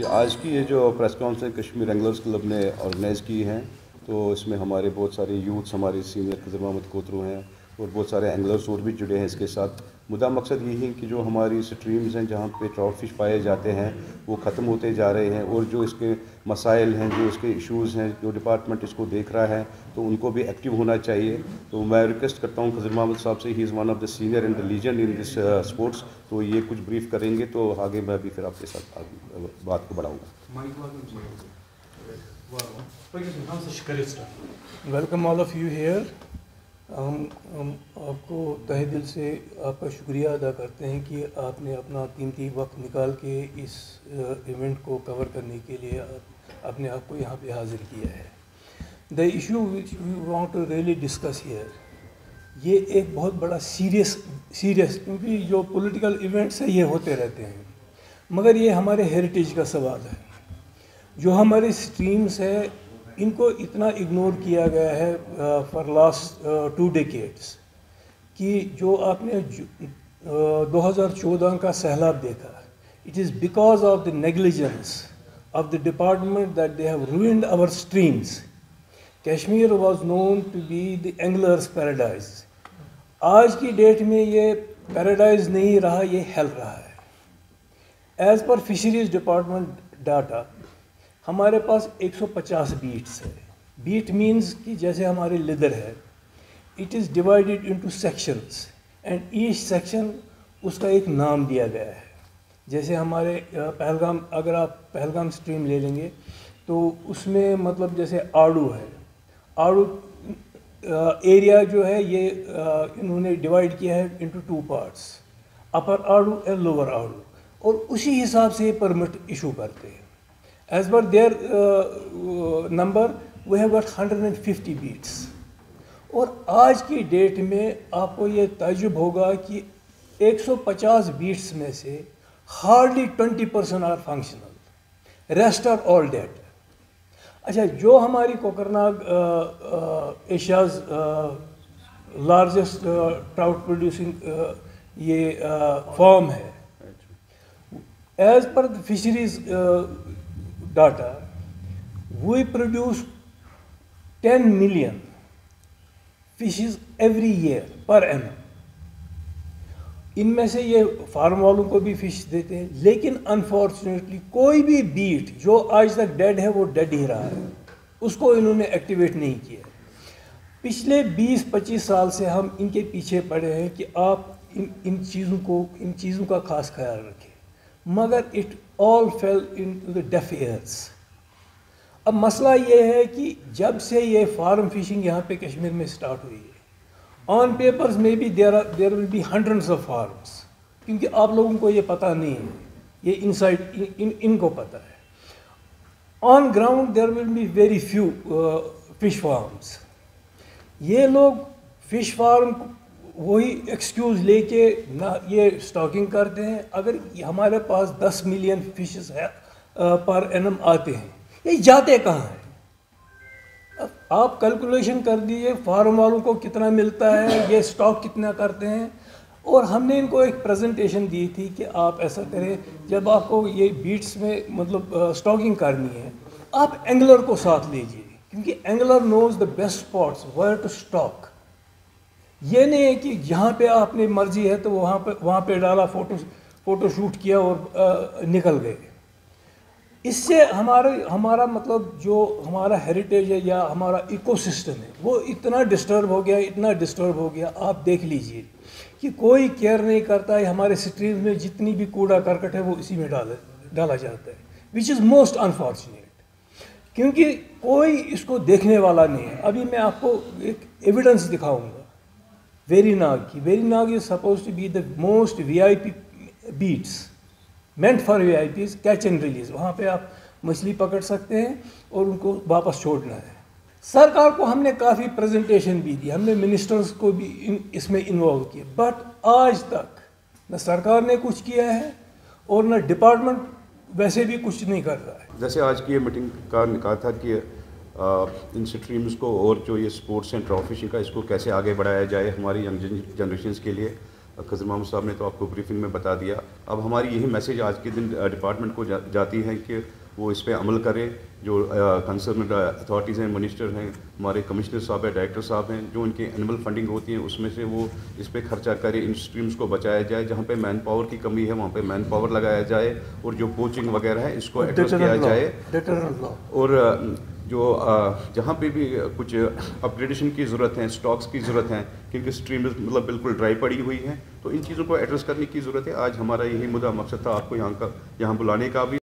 आज की ये जो press conference Kashmir anglers club ने ऑर्गेनाइज़ की है, तो इसमें हमारे बहुत सारे यूथ्स, हमारे सीनियर खज़र मोहम्मद कोतरू हैं और बहुत सारे एंगलर्स और भी जुड़े हैं इसके साथ। मुद्दा मकसद यही है कि जो हमारी स्ट्रीम्स हैं जहाँ पे ट्राउट फिश पाए जाते हैं वो ख़त्म होते जा रहे हैं, और जो इसके मसाइल हैं, जो इसके इश्यूज़ हैं, जो डिपार्टमेंट इसको देख रहा है तो उनको भी एक्टिव होना चाहिए। तो मैं रिक्वेस्ट करता हूँ खज़र मोहम्मद साहब से, he is one of the senior and the legend in this sports, तो ये कुछ ब्रीफ करेंगे तो आगे मैं भी फिर आपके साथ बात को बढ़ाऊँगा। Welcome all of you here. हम आपको तहे दिल से आपका शुक्रिया अदा करते हैं कि आपने अपना कीमती वक्त निकाल के इस इवेंट को कवर करने के लिए अपने आप को यहाँ पे हाज़िर किया है। The issue which we want to really discuss here, ये एक बहुत बड़ा सीरियस क्योंकि जो पॉलिटिकल इवेंट्स हैं ये होते रहते हैं, मगर ये हमारे हेरिटेज का सवाल है। जो हमारे स्ट्रीम्स है इनको इतना इग्नोर किया गया है फॉर लास्ट 2 डेकेड्स कि जो आपने 2014 का सैलाब देखा, it is because of the negligence of the department that they have ruined our streams. Kashmir was known to be the anglers paradise. आज की डेट में ये पैराडाइज नहीं रहा, ये हेल रहा है। As per fisheries department data हमारे पास 150 बीट्स है। बीट मीन्स कि जैसे हमारे लेदर है, it is divided into sections and each section उसका एक नाम दिया गया है। जैसे हमारे पहलगाम, अगर आप पहलगाम स्ट्रीम ले लेंगे तो उसमें मतलब जैसे आड़ू है, आड़ू एरिया जो है ये इन्होंने डिवाइड किया है इनटू 2 पार्ट्स, अपर आड़ू एंड लोअर आड़ू, और उसी हिसाब से ये परमिट इशू करते हैं। As per their number, we have got 150 beats. और आज की डेट में आपको ये ताज्जुब होगा कि 150 बीट्स में से hardly 20% are functional, rest are all dead. अच्छा, जो हमारी Kokernag Asia's largest trout producing ये फॉर्म है, as per fisheries data, we produce 10 million fishes every year per annum. इनमें से ये फार्म वालों को भी फिश देते हैं, लेकिन अनफॉर्चुनेटली कोई भी बीट जो आज तक डेड है वो डेड ही रहा है, उसको इन्होंने एक्टिवेट नहीं किया। पिछले 20-25 साल से हम इनके पीछे पड़े हैं कि आप इन चीज़ों का खास ख्याल रखें, मगर it all fell into the deaf ears. अब मसला ये है कि जब से ये फार्म फिशिंग यहाँ पे कश्मीर में स्टार्ट हुई है, ऑन पेपर्स में भी there will be hundreds of farms, क्योंकि आप लोगों को ये पता नहीं है, ये इनसाइड इनको पता है। On ground there will be very few fish farms. ये लोग फिश फार्म वही एक्सक्यूज़ लेके ना ये स्टॉकिंग करते हैं। अगर हमारे पास 10 मिलियन फिशेस है पर एनम आते हैं, ये जाते कहाँ हैं? आप कैलकुलेशन कर दीजिए फार्म वालों को कितना मिलता है, ये स्टॉक कितना करते हैं। और हमने इनको एक प्रेजेंटेशन दी थी कि आप ऐसा करें, जब आपको ये बीट्स में मतलब स्टॉकिंग करनी है, आप एंगलर को साथ लीजिए, क्योंकि angler knows the best spots where to stock. ये नहीं है कि जहाँ पे आपने मर्जी है तो वहाँ पे डाला, फ़ोटो शूट किया और निकल गए। इससे हमारा मतलब जो हमारा हेरिटेज है या हमारा इकोसिस्टम है वो इतना डिस्टर्ब हो गया। आप देख लीजिए कि कोई केयर नहीं करता है। हमारे स्ट्रीम में जितनी भी कूड़ा करकट है वो इसी में डाला जाता है, विच इज़ मोस्ट अनफॉर्चुनेट, क्योंकि कोई इसको देखने वाला नहीं है। अभी मैं आपको एक एविडेंस दिखाऊंगा वेरीनाग की। Verinag is suppose to be the most VIP beats meant for VIPs, catch and release. वहाँ पे आप मछली पकड़ सकते हैं और उनको वापस छोड़ना है। सरकार को हमने काफ़ी प्रेजेंटेशन भी दी, हमने मिनिस्टर्स को भी इसमें इन्वॉल्व किया, बट आज तक न सरकार ने कुछ किया है और न डिपार्टमेंट वैसे भी कुछ नहीं कर रहा है। जैसे आज की ये मीटिंग का निकाह था कि इन स्ट्रीम्स को और जो ये स्पोर्ट्स एंड ट्राउट फिशिंग का, इसको कैसे आगे बढ़ाया जाए हमारी यंग जनरेशन के लिए। खजर महमूद साहब ने तो आपको ब्रीफिंग में बता दिया। अब हमारी यही मैसेज आज के दिन डिपार्टमेंट को जाती है कि वो इस पर अमल करें। जो कंसर्न अथॉरिटीज़ हैं, मिनिस्टर हैं, हमारे कमिश्नर साहब हैं, डायरेक्टर साहब हैं, जो इनकी एनुअल फंडिंग होती है उसमें से वो इस पर खर्चा करें, इन स्ट्रीम्स को बचाया जाए। जहाँ पे मैन पावर की कमी है वहाँ पे मैन पावर लगाया जाए और जो पोचिंग वगैरह है इसको एड्रेस किया जाए। और जो जहाँ पे भी कुछ अपग्रेडेशन की ज़रूरत है, स्टॉक्स की ज़रूरत है, क्योंकि स्ट्रीम मतलब बिल्कुल ड्राई पड़ी हुई है, तो इन चीज़ों को एड्रेस करने की ज़रूरत है। आज हमारा यही मुद्दा मकसद था आपको यहाँ बुलाने का भी।